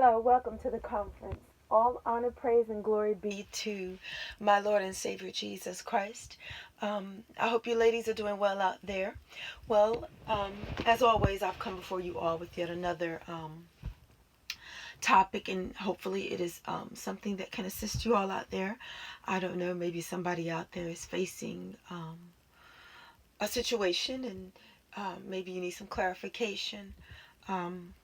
Hello, welcome to the conference. All honor, praise, and glory be to my Lord and Savior Jesus Christ. I hope you ladies are doing well out there. Well, as always, I've come before you all with yet another topic, and hopefully it is something that can assist you all out there. I don't know, maybe somebody out there is facing a situation, and maybe you need some clarification.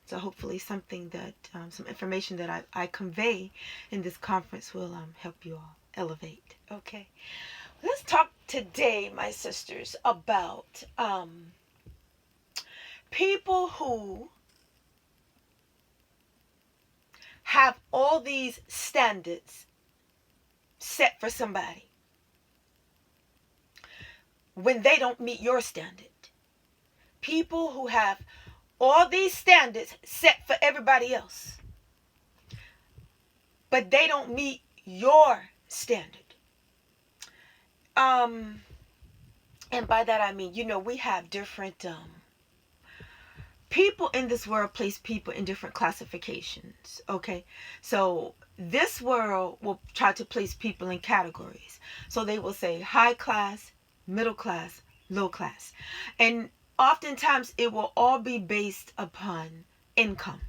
So hopefully something that, some information that I convey in this conference will help you all elevate. Okay. Let's talk today, my sisters, about people who have all these standards set for somebody when they don't meet your standard. People who have all these standards set for everybody else, but they don't meet your standard. And by that I mean, we have different people in this world. Place people in different classifications. Okay, so this world will try to place people in categories. So they will say high class, middle class, low class, and oftentimes it will all be based upon income,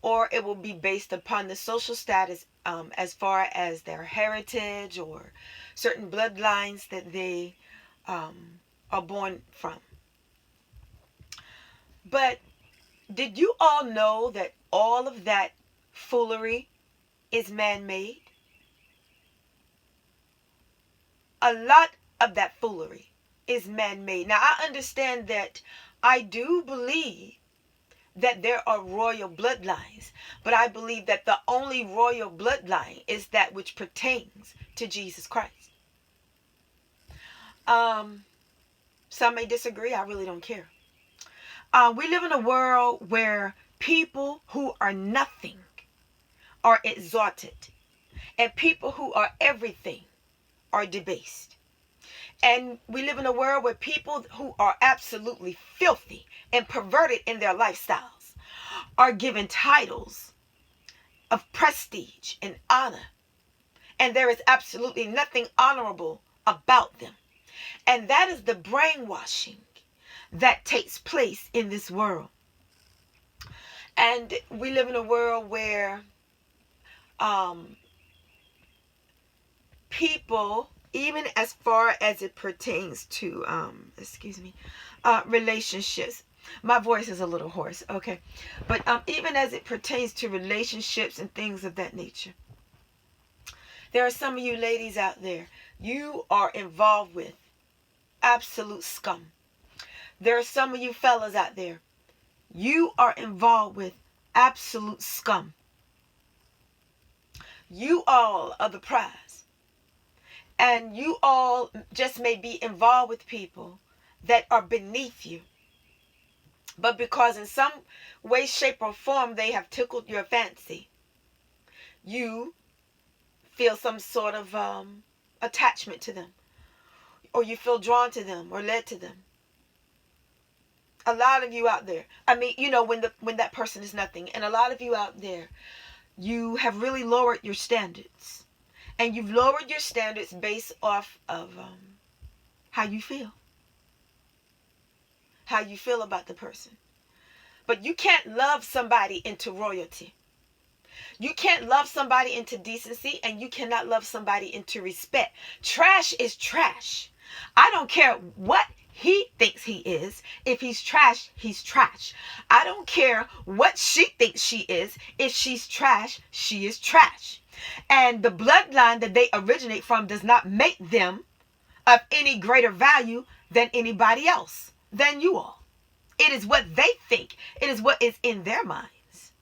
or it will be based upon the social status, as far as their heritage or certain bloodlines that they are born from. But did you all know that all of that foolery is man-made? A lot of that foolery is man-made. Now, I understand that. I do believe that there are royal bloodlines, but I believe that the only royal bloodline is that which pertains to Jesus Christ. Some may disagree. I really don't care. We live in a world where people who are nothing are exalted, and people who are everything are debased. And we live in a world where people who are absolutely filthy and perverted in their lifestyles are given titles of prestige and honor, and there is absolutely nothing honorable about them. And that is the brainwashing that takes place in this world. And we live in a world where people, even as far as it pertains to relationships. My voice is a little hoarse, okay, but even as it pertains to relationships and things of that nature, there are some of you ladies out there, you are involved with absolute scum. There are some of you fellas out there, you are involved with absolute scum. You all are the prize. And you all just may be involved with people that are beneath you. But because in some way, shape, or form they have tickled your fancy, you feel some sort of attachment to them. Or you feel drawn to them or led to them. A lot of you out there, when that person is nothing. And a lot of you out there, you have really lowered your standards. And you've lowered your standards based off of how you feel. How you feel about the person. But you can't love somebody into royalty. You can't love somebody into decency, and you cannot love somebody into respect. Trash is trash. I don't care what he thinks he is. If he's trash, he's trash. I don't care what she thinks she is. If she's trash, she is trash. And the bloodline that they originate from does not make them of any greater value than anybody else, than you all. It is what they think. It is what is in their minds.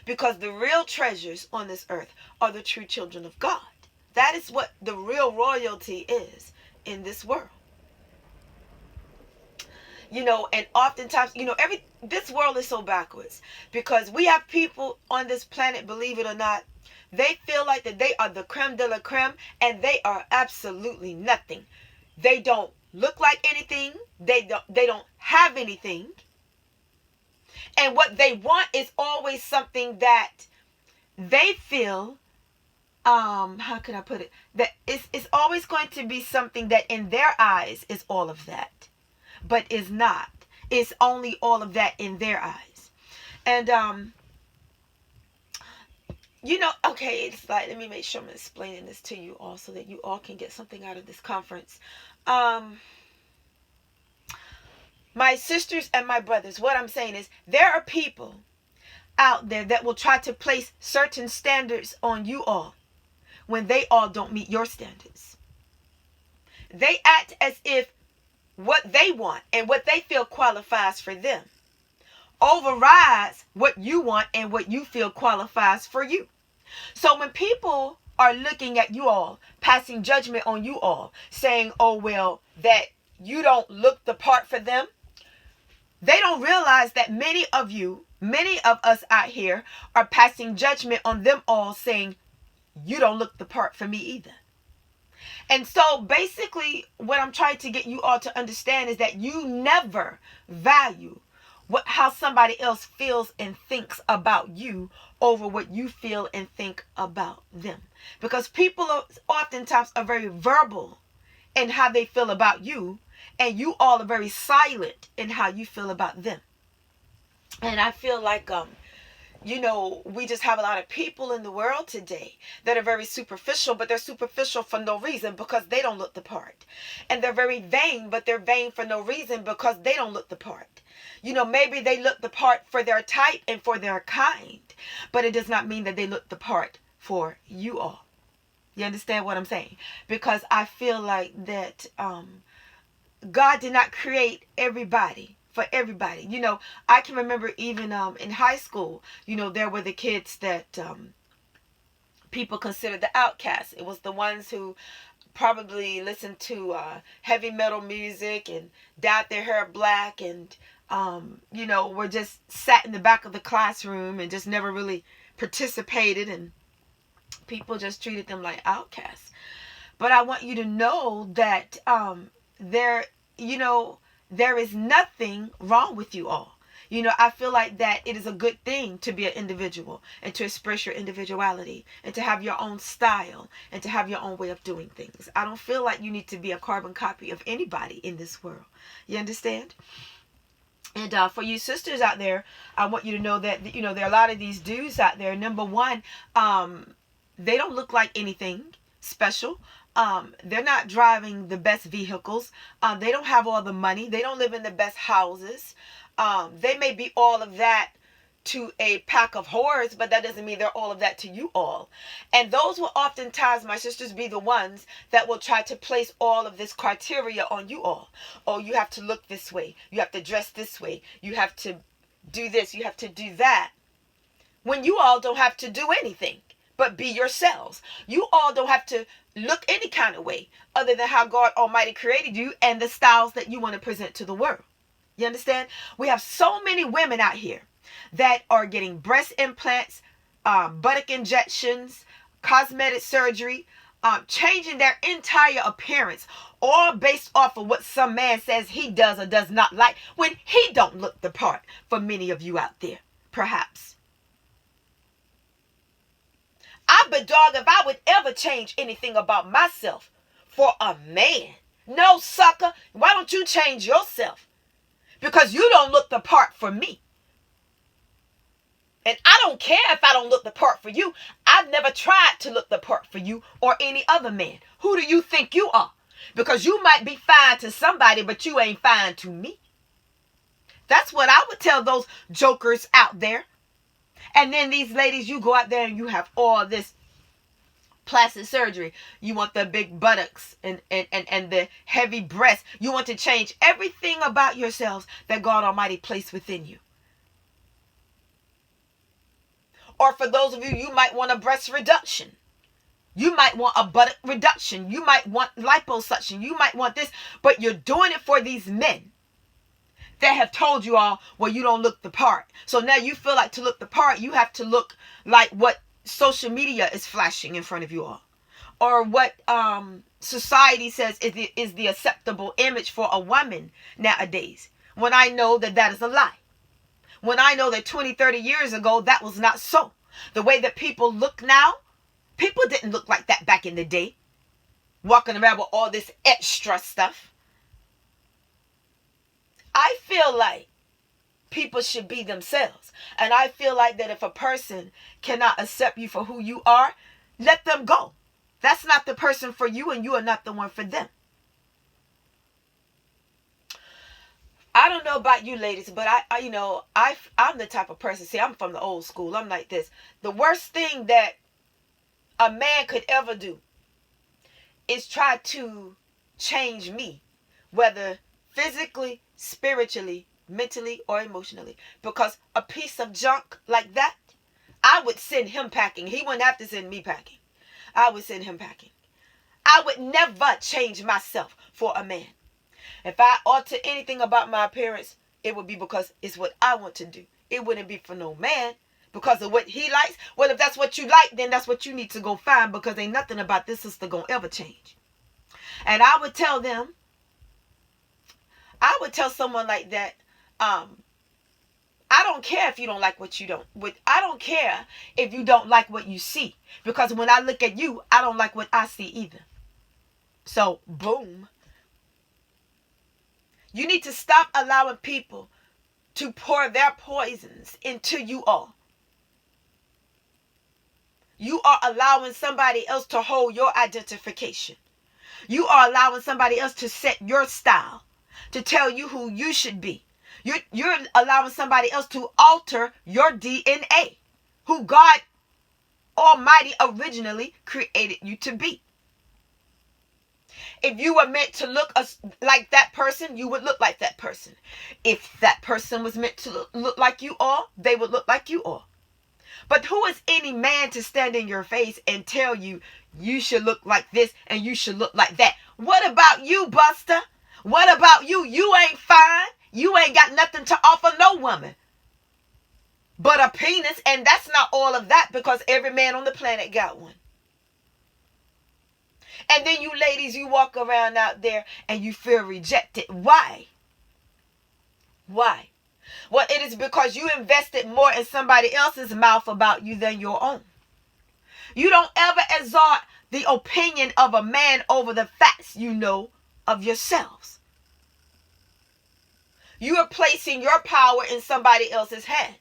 Because the real treasures on this earth are the true children of God. That is what the real royalty is in this world. And oftentimes, this world is so backwards because we have people on this planet, believe it or not, they feel like that they are the creme de la creme, and they are absolutely nothing. They don't look like anything. They don't have anything. And what they want is always something that they feel, how can I put it? That it's always going to be something that in their eyes is all of that, but is not. It's only all of that in their eyes. And okay, it's like, let me make sure I'm explaining this to you all so that you all can get something out of this conference. My sisters and my brothers, what I'm saying is there are people out there that will try to place certain standards on you all when they all don't meet your standards. They act as if what they want and what they feel qualifies for them overrides what you want and what you feel qualifies for you. So when people are looking at you all, passing judgment on you all, saying, oh, well, that you don't look the part for them, they don't realize that many of us out here are passing judgment on them all, saying, you don't look the part for me either. And so basically what I'm trying to get you all to understand is that you never value how somebody else feels and thinks about you over what you feel and think about them. Because people oftentimes are very verbal in how they feel about you, and you all are very silent in how you feel about them. And I feel like we just have a lot of people in the world today that are very superficial, but they're superficial for no reason because they don't look the part. And they're very vain, but they're vain for no reason because they don't look the part. Maybe they look the part for their type and for their kind, but it does not mean that they look the part for you all. You understand what I'm saying? Because I feel like that God did not create everybody for everybody. I can remember even in high school, there were the kids that people considered the outcasts. It was the ones who probably listened to heavy metal music and dyed their hair black and, were just sat in the back of the classroom and just never really participated, and people just treated them like outcasts. But I want you to know that there is nothing wrong with you all. I feel like that it is a good thing to be an individual and to express your individuality and to have your own style and to have your own way of doing things. I don't feel like you need to be a carbon copy of anybody in this world. You understand? And for you sisters out there, I want you to know that, there are a lot of these dudes out there. Number one, they don't look like anything special. They're not driving the best vehicles. They don't have all the money. They don't live in the best houses. They may be all of that to a pack of whores, but that doesn't mean they're all of that to you all. And those will oftentimes, my sisters, be the ones that will try to place all of this criteria on you all. Oh, you have to look this way. You have to dress this way. You have to do this. You have to do that. When you all don't have to do anything but be yourselves. You all don't have to look any kind of way other than how God Almighty created you and the styles that you want to present to the world. You understand? We have so many women out here that are getting breast implants, buttock injections, cosmetic surgery, changing their entire appearance, all based off of what some man says he does or does not like, when he don't look the part for many of you out there, perhaps. But dog, if I would ever change anything about myself for a man, no, sucker, why don't you change yourself? Because you don't look the part for me. And I don't care if I don't look the part for you. I've never tried to look the part for you or any other man. Who do you think you are? Because you might be fine to somebody, but you ain't fine to me. That's what I would tell those jokers out there. And then these ladies, you go out there and you have all this plastic surgery. You want the big buttocks and the heavy breasts. You want to change everything about yourselves that God Almighty placed within you. Or for those of you, you might want a breast reduction. You might want a buttock reduction. You might want liposuction. You might want this. But you're doing it for these men that have told you all, well, you don't look the part. So now you feel like to look the part, you have to look like what social media is flashing in front of you all. Or what society says is the acceptable image for a woman nowadays. When I know that that is a lie. when I know that 20, 30 years ago, that was not so. The way that people look now, people didn't look like that back in the day, walking around with all this extra stuff. I feel like people should be themselves. And I feel like that if a person cannot accept you for who you are, let them go. That's not the person for you, and you are not the one for them. I don't know about you ladies, but I'm the type of person, see, I'm from the old school. I'm like this. The worst thing that a man could ever do is try to change me, whether physically, spiritually, mentally, or emotionally. Because a piece of junk like that, I would send him packing. He wouldn't have to send me packing. I would send him packing. I would never change myself for a man. If I alter anything about my appearance, it would be because it's what I want to do. It wouldn't be for no man because of what he likes. Well, if that's what you like, then that's what you need to go find, because ain't nothing about this sister gonna ever change. And I would tell someone like that, I don't care if you don't like what you don't. I don't care if you don't like what you see. Because when I look at you, I don't like what I see either. So, boom. You need to stop allowing people to pour their poisons into you all. You are allowing somebody else to hold your identification. You are allowing somebody else to set your style, to tell you who you should be. You're allowing somebody else to alter your DNA, who God Almighty originally created you to be. If you were meant to look like that person, you would look like that person. If that person was meant to look like you all, they would look like you all. But who is any man to stand in your face and tell you you should look like this and you should look like that? What about you, Buster? What about you? You ain't fine. You ain't got nothing to offer no woman but a penis. And that's not all of that, because every man on the planet got one. And then you ladies, you walk around out there and you feel rejected. Why? Why? Well, it is because you invested more in somebody else's mouth about you than your own. You don't ever exalt the opinion of a man over the facts you know of yourselves. You are placing your power in somebody else's hand.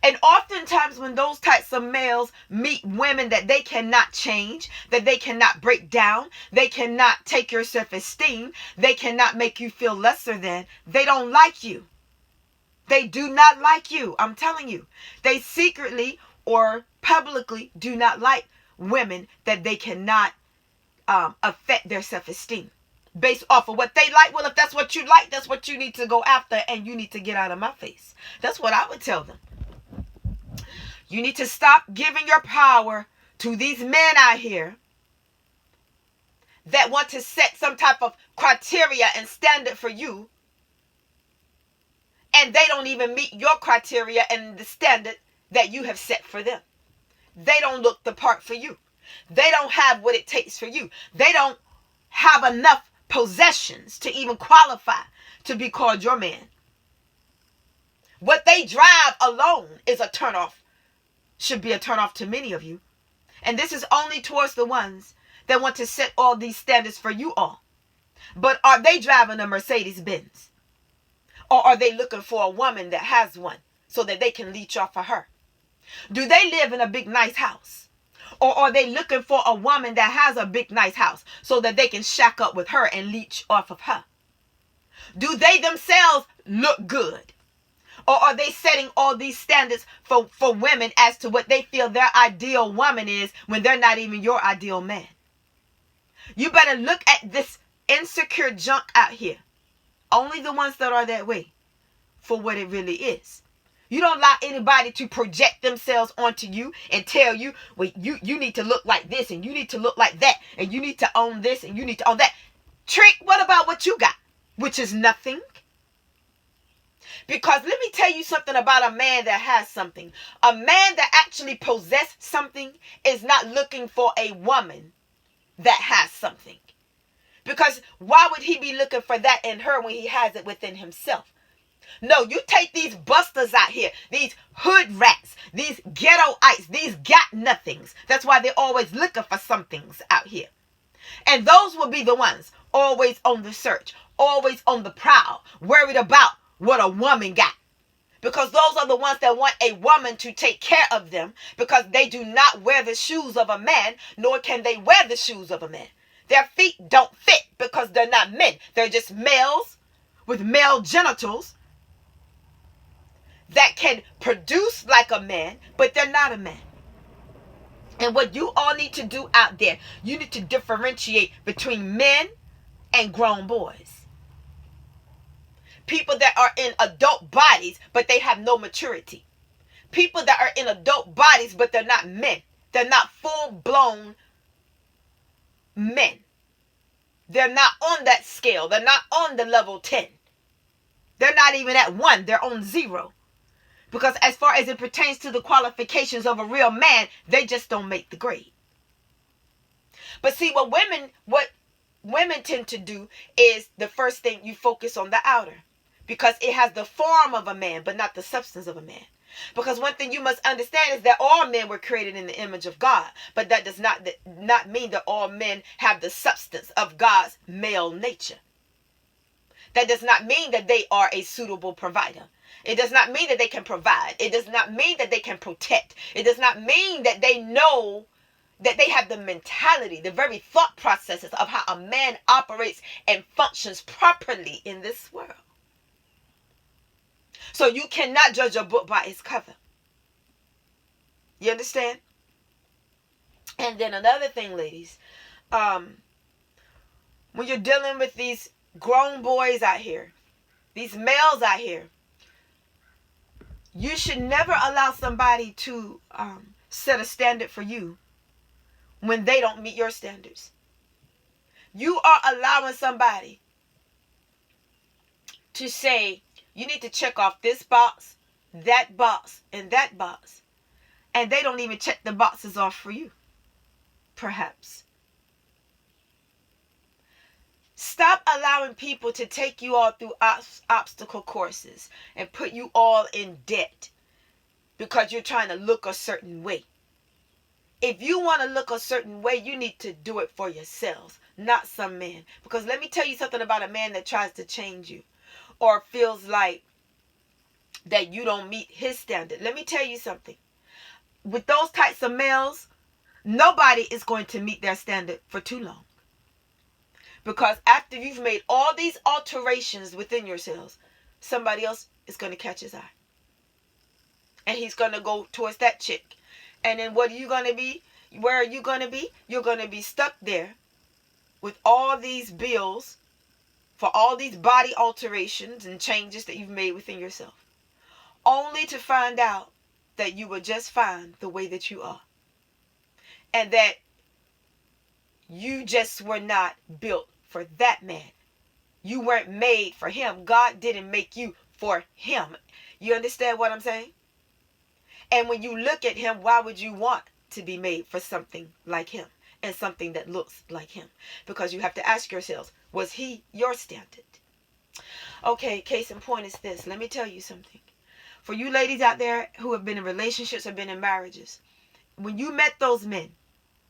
And oftentimes when those types of males meet women that they cannot change, that they cannot break down, they cannot take your self-esteem, they cannot make you feel lesser than, they don't like you. They do not like you. I'm telling you. They secretly or publicly do not like women that they cannot affect their self-esteem based off of what they like. Well, if that's what you like, that's what you need to go after, and you need to get out of my face. That's what I would tell them. You need to stop giving your power to these men out here that want to set some type of criteria and standard for you, and they don't even meet your criteria and the standard that you have set for them. They don't look the part for you. They don't have what it takes for you. They don't have enough possessions to even qualify to be called your man. What they drive alone is a turnoff. Should be a turnoff to many of you. And this is only towards the ones that want to set all these standards for you all. But are they driving a Mercedes Benz? Or are they looking for a woman that has one so that they can leech off of her? Do they live in a big nice house? Or are they looking for a woman that has a big nice house so that they can shack up with her and leech off of her? Do they themselves look good? Or are they setting all these standards for women as to what they feel their ideal woman is when they're not even your ideal man? You better look at this insecure junk out here. Only the ones that are that way for what it really is. You don't allow anybody to project themselves onto you and tell you, well, you need to look like this and you need to look like that and you need to own this and you need to own that. Trick, what about what you got? Which is nothing. Because let me tell you something about a man that has something. A man that actually possesses something is not looking for a woman that has something. Because why would he be looking for that in her when he has it within himself? No, you take these busters out here, these hood rats, these ghettoites, these got nothings. That's why they're always looking for somethings out here. And those will be the ones always on the search, always on the prowl, worried about what a woman got. Because those are the ones that want a woman to take care of them, because they do not wear the shoes of a man, nor can they wear the shoes of a man. Their feet don't fit because they're not men. They're just males with male genitals that can produce like a man, but they're not a man. And what you all need to do out there, you need to differentiate between men and grown boys. People that are in adult bodies, but they have no maturity. People that are in adult bodies, but they're not men. They're not full-blown men. They're not on that scale. They're not on the level 10. They're not even at 1. They're on 0. Because as far as it pertains to the qualifications of a real man, they just don't make the grade. But see, what women tend to do is the first thing, you focus on the outer. Because it has the form of a man, but not the substance of a man. Because one thing you must understand is that all men were created in the image of God. But that does not mean that all men have the substance of God's male nature. That does not mean that they are a suitable provider. It does not mean that they can provide. It does not mean that they can protect. It does not mean that they know, that they have the mentality, the very thought processes of how a man operates and functions properly in this world. So you cannot judge a book by its cover. You understand? And then another thing, ladies, when you're dealing with these grown boys out here, these males out here, you should never allow somebody to set a standard for you when they don't meet your standards. You are allowing somebody to say, you need to check off this box, and that box. And they don't even check the boxes off for you, perhaps. Stop allowing people to take you all through obstacle courses and put you all in debt because you're trying to look a certain way. If you want to look a certain way, you need to do it for yourselves, not some man. Because let me tell you something about a man that tries to change you or feels like that you don't meet his standard. Let me tell you something. With those types of males, nobody is going to meet their standard for too long. Because after you've made all these alterations within yourselves, somebody else is going to catch his eye. And he's going to go towards that chick. And then what are you going to be? Where are you going to be? You're going to be stuck there with all these bills for all these body alterations and changes that you've made within yourself. Only to find out that you were just fine the way that you are. And that you just were not built for that man. You weren't made for him. God didn't make you for him. You understand what I'm saying? And when you look at him, why would you want to be made for something like him and something that looks like him? Because you have to ask yourselves, was he your standard? Okay, case in point is this. Let me tell you something. For you ladies out there who have been in relationships or been in marriages, when you met those men,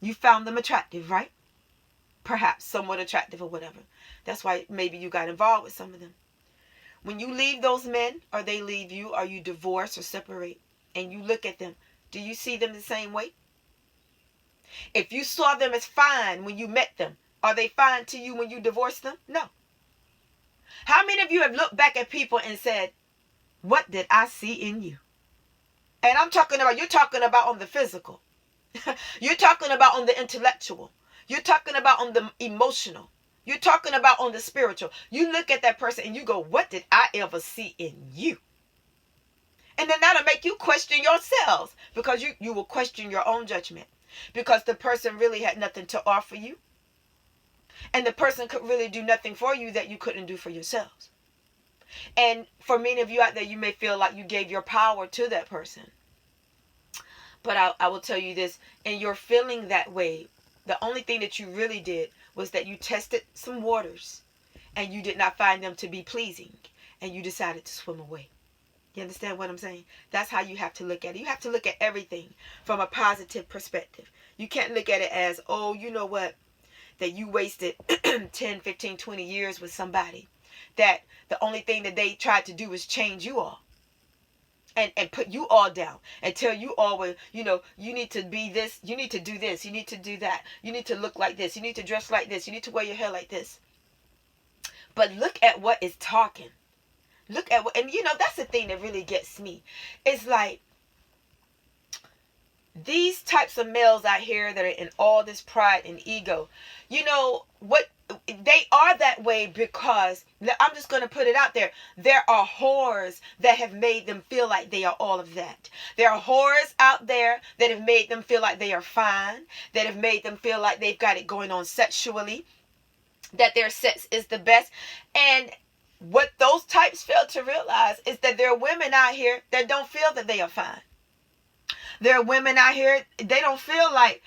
you found them attractive, right? Perhaps somewhat attractive or whatever. That's why maybe you got involved with some of them. When you leave those men, or they leave you, or you divorce or separate, and you look at them, do you see them the same way? If you saw them as fine when you met them, are they fine to you when you divorce them? No. How many of you have looked back at people and said, what did I see in you? And you're talking about on the physical. You're talking about on the intellectual. You're talking about on the emotional. You're talking about on the spiritual. You look at that person and you go, what did I ever see in you? And then that'll make you question yourselves, because you will question your own judgment, because the person really had nothing to offer you. And the person could really do nothing for you that you couldn't do for yourselves. And for many of you out there, you may feel like you gave your power to that person. But I will tell you this, and you're feeling that way, the only thing that you really did was that you tested some waters and you did not find them to be pleasing. and you decided to swim away. You understand what I'm saying? That's how you have to look at it. You have to look at everything from a positive perspective. You can't look at it as, oh, you know what, that you wasted 10, 15, 20 years with somebody, that the only thing that they tried to do was change you all. And put you all down and tell you all, well, you need to be this, you need to do this, you need to do that, you need to look like this, you need to dress like this, you need to wear your hair like this. But look at what is talking. Look at what, and that's the thing that really gets me. It's like these types of males out here that are in all this pride and ego, what they are that way because, I'm just going to put it out there, there are whores that have made them feel like they are all of that. There are whores out there that have made them feel like they are fine, that have made them feel like they've got it going on sexually, that their sex is the best. And what those types fail to realize is that there are women out here that don't feel that they are fine. There are women out here, they don't feel like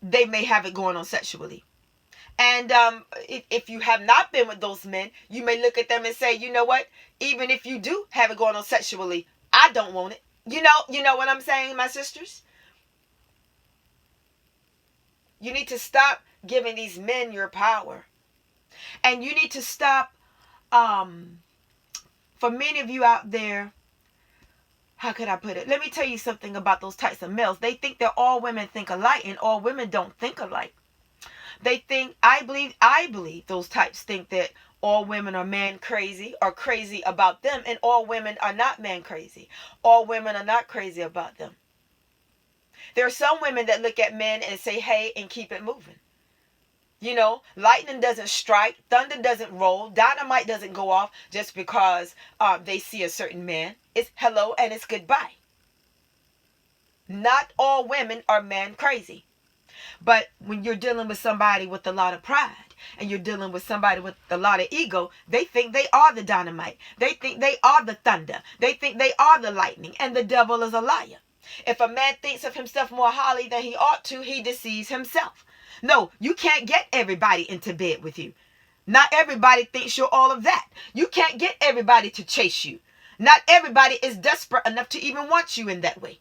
they may have it going on sexually. And if you have not been with those men, you may look at them and say, you know what? Even if you do have it going on sexually, I don't want it. You know what I'm saying, my sisters? You need to stop giving these men your power. And you need to stop, for many of you out there, how could I put it? Let me tell you something about those types of males. They think that all women think alike, and all women don't think alike. They think, I believe those types think that all women are man crazy or crazy about them, and all women are not man crazy. All women are not crazy about them. There are some women that look at men and say, hey, and keep it moving. Lightning doesn't strike, thunder doesn't roll, dynamite doesn't go off just because they see a certain man. It's hello and it's goodbye. Not all women are man crazy. But when you're dealing with somebody with a lot of pride, and you're dealing with somebody with a lot of ego, they think they are the dynamite. They think they are the thunder. They think they are the lightning, and the devil is a liar. If a man thinks of himself more highly than he ought to, he deceives himself. No, you can't get everybody into bed with you. Not everybody thinks you're all of that. You can't get everybody to chase you. Not everybody is desperate enough to even want you in that way.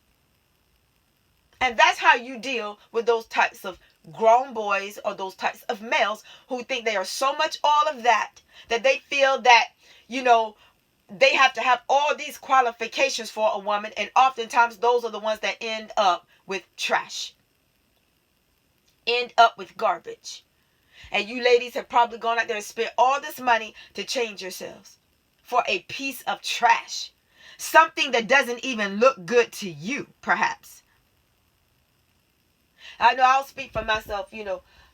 And that's how you deal with those types of grown boys or those types of males who think they are so much all of that they feel that, they have to have all these qualifications for a woman. And oftentimes those are the ones that end up with trash. End up with garbage. And you ladies have probably gone out there and spent all this money to change yourselves for a piece of trash. Something that doesn't even look good to you, perhaps. I know I'll speak for myself,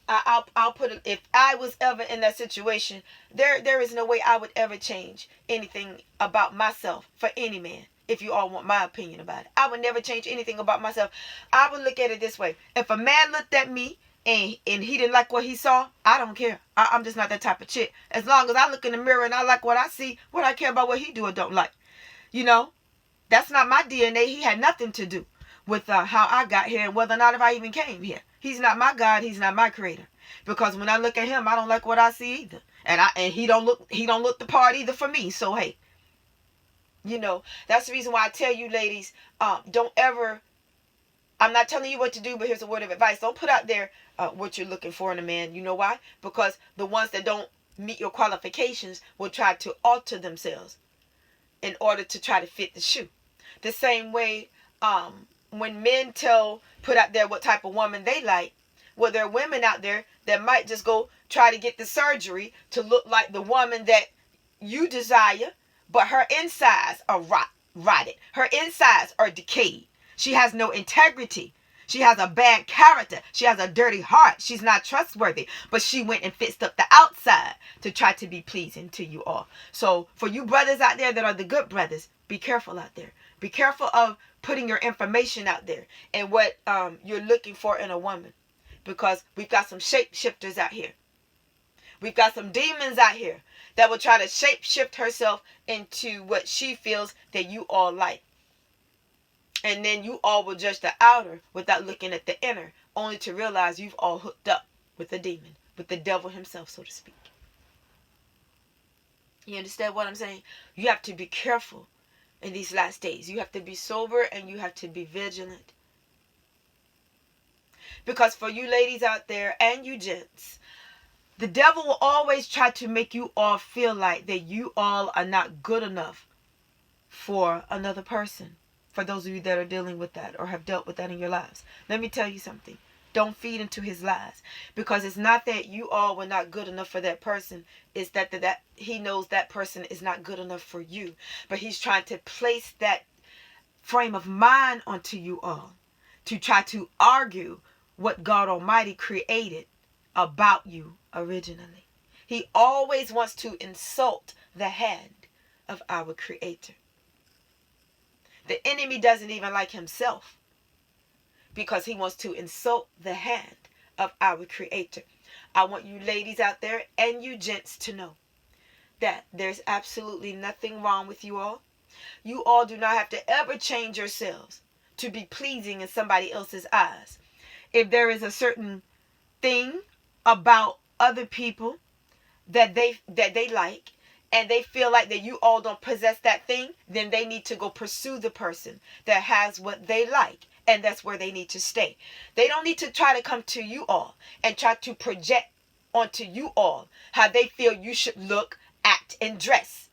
I'll put it, if I was ever in that situation, there is no way I would ever change anything about myself for any man. If you all want my opinion about it, I would never change anything about myself. I would look at it this way. If a man looked at me and he didn't like what he saw, I don't care. I'm just not that type of chick. As long as I look in the mirror and I like what I see, what I care about what he do or don't like. That's not my DNA. He had nothing to do with how I got here and whether or not if I even came here. He's not my God. He's not my creator. Because when I look at him, I don't like what I see either. And he don't look the part either for me. So hey, that's the reason why I tell you ladies, don't ever, I'm not telling you what to do, but here's a word of advice. Don't put out there what you're looking for in a man. You know why? Because the ones that don't meet your qualifications will try to alter themselves in order to try to fit the shoe. The same way, when men put out there what type of woman they like, well, there are women out there that might just go try to get the surgery to look like the woman that you desire, but her insides are rotted. Her insides are decayed. She has no integrity. She has a bad character. She has a dirty heart. She's not trustworthy, but she went and fixed up the outside to try to be pleasing to you all. So for you brothers out there that are the good brothers, be careful out there. Be careful of putting your information out there and what you're looking for in a woman, because we've got some shapeshifters out here. We've got some demons out here that will try to shapeshift herself into what she feels that you all like. And then you all will judge the outer without looking at the inner, only to realize you've all hooked up with the demon, with the devil himself, so to speak. You understand what I'm saying? You have to be careful in these last days. You have to be sober and you have to be vigilant. Because for you ladies out there and you gents, the devil will always try to make you all feel like that you all are not good enough for another person. For those of you that are dealing with that or have dealt with that in your lives, let me tell you something. Don't feed into his lies, because it's not that you all were not good enough for that person. It's that he knows that person is not good enough for you, but he's trying to place that frame of mind onto you all to try to argue what God Almighty created about you originally. He always wants to insult the hand of our Creator. The enemy doesn't even like himself, because he wants to insult the hand of our Creator. I want you ladies out there and you gents to know that there's absolutely nothing wrong with you all. You all do not have to ever change yourselves to be pleasing in somebody else's eyes. If there is a certain thing about other people that they like, and they feel like that you all don't possess that thing, then they need to go pursue the person that has what they like, and that's where they need to stay. They don't need to try to come to you all and try to project onto you all how they feel you should look, act, and dress.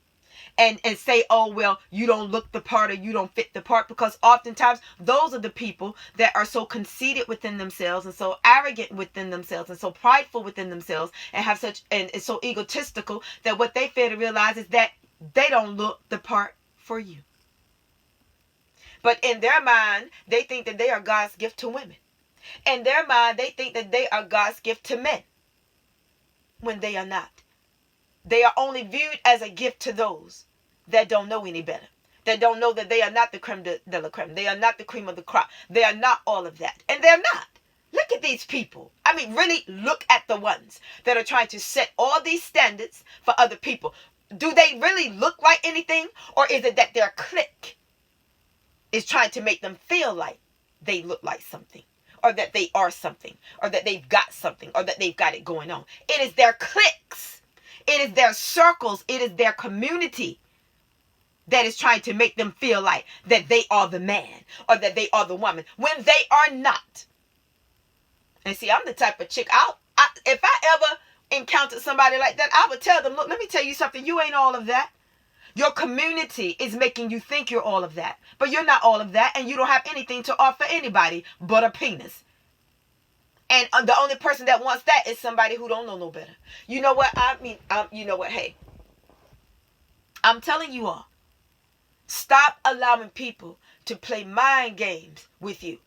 And say, oh, well, you don't look the part or you don't fit the part, because oftentimes those are the people that are so conceited within themselves and so arrogant within themselves and so prideful within themselves and have such and is so egotistical that what they fail to realize is that they don't look the part for you. But in their mind, they think that they are God's gift to women. In their mind, they think that they are God's gift to men, when they are not. They are only viewed as a gift to those that don't know any better. That don't know that they are not the creme de la creme. They are not the cream of the crop. They are not all of that. And they're not. Look at these people. I mean, really look at the ones that are trying to set all these standards for other people. Do they really look like anything? Or is it that their clique is trying to make them feel like they look like something? Or that they are something? Or that they've got something? Or that they've got it going on? It is their cliques. It is their circles. It is their community that is trying to make them feel like that they are the man or that they are the woman, when they are not. And see, I'm the type of chick, if I ever encountered somebody like that, I would tell them, look, let me tell you something. You ain't all of that. Your community is making you think you're all of that. But you're not all of that, and you don't have anything to offer anybody but a penis. And the only person that wants that is somebody who don't know no better. You know what? You know what? Hey, I'm telling you all, stop allowing people to play mind games with you.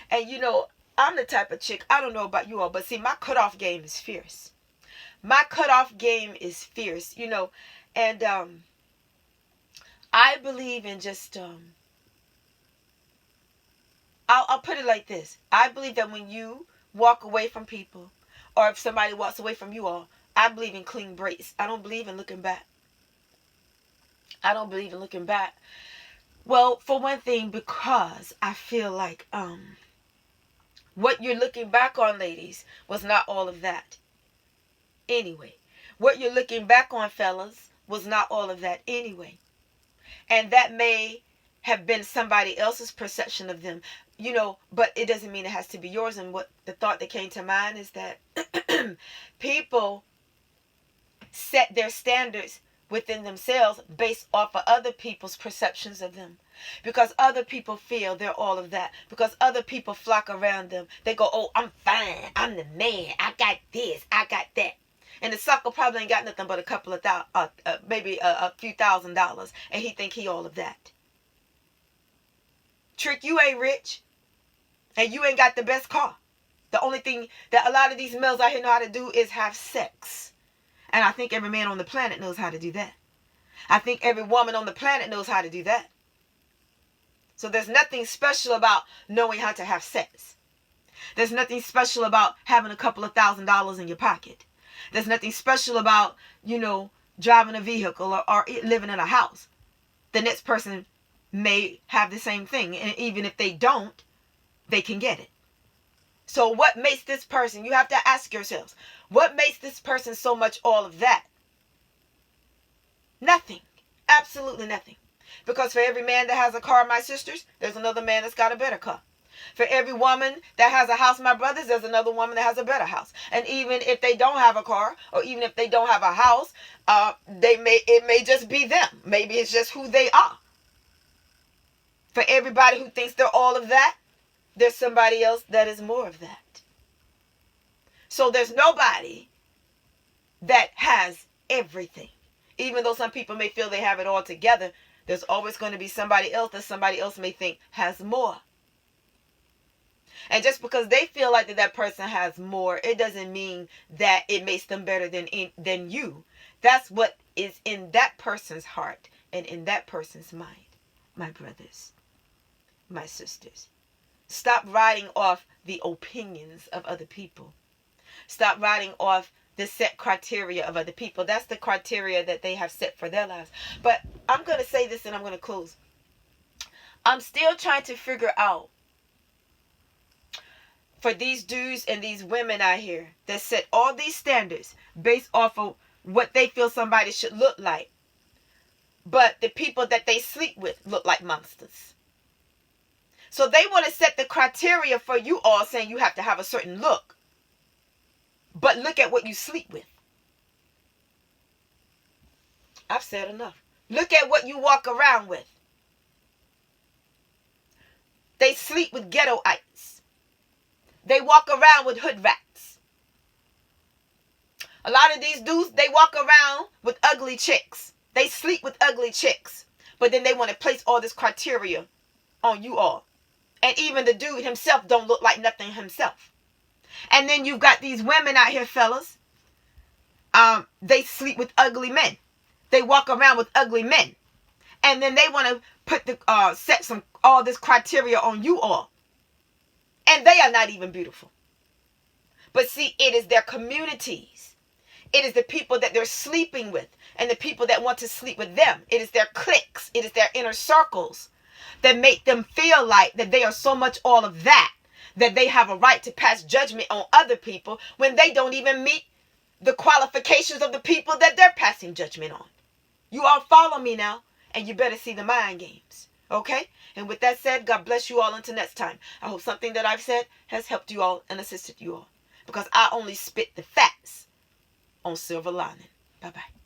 And you know, I'm the type of chick, I don't know about you all, but see, my cutoff game is fierce. My cutoff game is fierce, you know. And I believe in just... I'll put it like this. I believe that when you walk away from people, or if somebody walks away from you all, I believe in clean breaks. I don't believe in looking back. I don't believe in looking back. Well, for one thing, because I feel like what you're looking back on, ladies, was not all of that. Anyway, what you're looking back on, fellas, was not all of that anyway. And that may have been somebody else's perception of them, you know, but it doesn't mean it has to be yours. And what the thought that came to mind is that people set their standards within themselves based off of other people's perceptions of them, because other people feel they're all of that, because other people flock around them. They go, oh, I'm fine, I'm the man, I got this, I got that. And the sucker probably ain't got nothing but a couple of maybe a few $1,000s, and he think he all of that. Trick, you ain't rich, and you ain't got the best car. The only thing that a lot of these males out here know how to do is have sex. And I think every man on the planet knows how to do that. I think every woman on the planet knows how to do that. So there's nothing special about knowing how to have sex. There's nothing special about having a couple of $1,000s in your pocket. There's nothing special about, you know, driving a vehicle or living in a house. The next person may have the same thing. And even if they don't, they can get it. So what makes this person, you have to ask yourselves, what makes this person so much all of that? Nothing. Absolutely nothing. Because for every man that has a car, my sisters, there's another man that's got a better car. For every woman that has a house, my brothers, there's another woman that has a better house. And even if they don't have a car, or even if they don't have a house, it may just be them. Maybe it's just who they are. For everybody who thinks they're all of that, there's somebody else that is more of that. So there's nobody that has everything. Even though some people may feel they have it all together, there's always going to be somebody else that somebody else may think has more. And just because they feel like that person has more, it doesn't mean that it makes them better than you. That's what is in that person's heart and in that person's mind. My brothers, my sisters, stop writing off the opinions of other people. Stop writing off the set criteria of other people. That's the criteria that they have set for their lives. But I'm going to say this and I'm going to close. I'm still trying to figure out, for these dudes and these women out here that set all these standards based off of what they feel somebody should look like, but the people that they sleep with look like monsters. So they want to set the criteria for you all, saying you have to have a certain look. But look at what you sleep with. I've said enough. Look at what you walk around with. They sleep with ghettoites. They walk around with hood rats. A lot of these dudes, they walk around with ugly chicks. They sleep with ugly chicks. But then they want to place all this criteria on you all. And even the dude himself don't look like nothing himself. And then you've got these women out here, fellas. They sleep with ugly men. They walk around with ugly men. And then they want to put set all this criteria on you all. And they are not even beautiful. But see, it is their communities. It is the people that they're sleeping with and the people that want to sleep with them. It is their cliques. It is their inner circles that make them feel like that they are so much all of that they have a right to pass judgment on other people when they don't even meet the qualifications of the people that they're passing judgment on. You all follow me now, and you better see the mind games. Okay? And with that said, God bless you all until next time. I hope something that I've said has helped you all and assisted you all. Because I only spit the facts on Silver Lining. Bye-bye.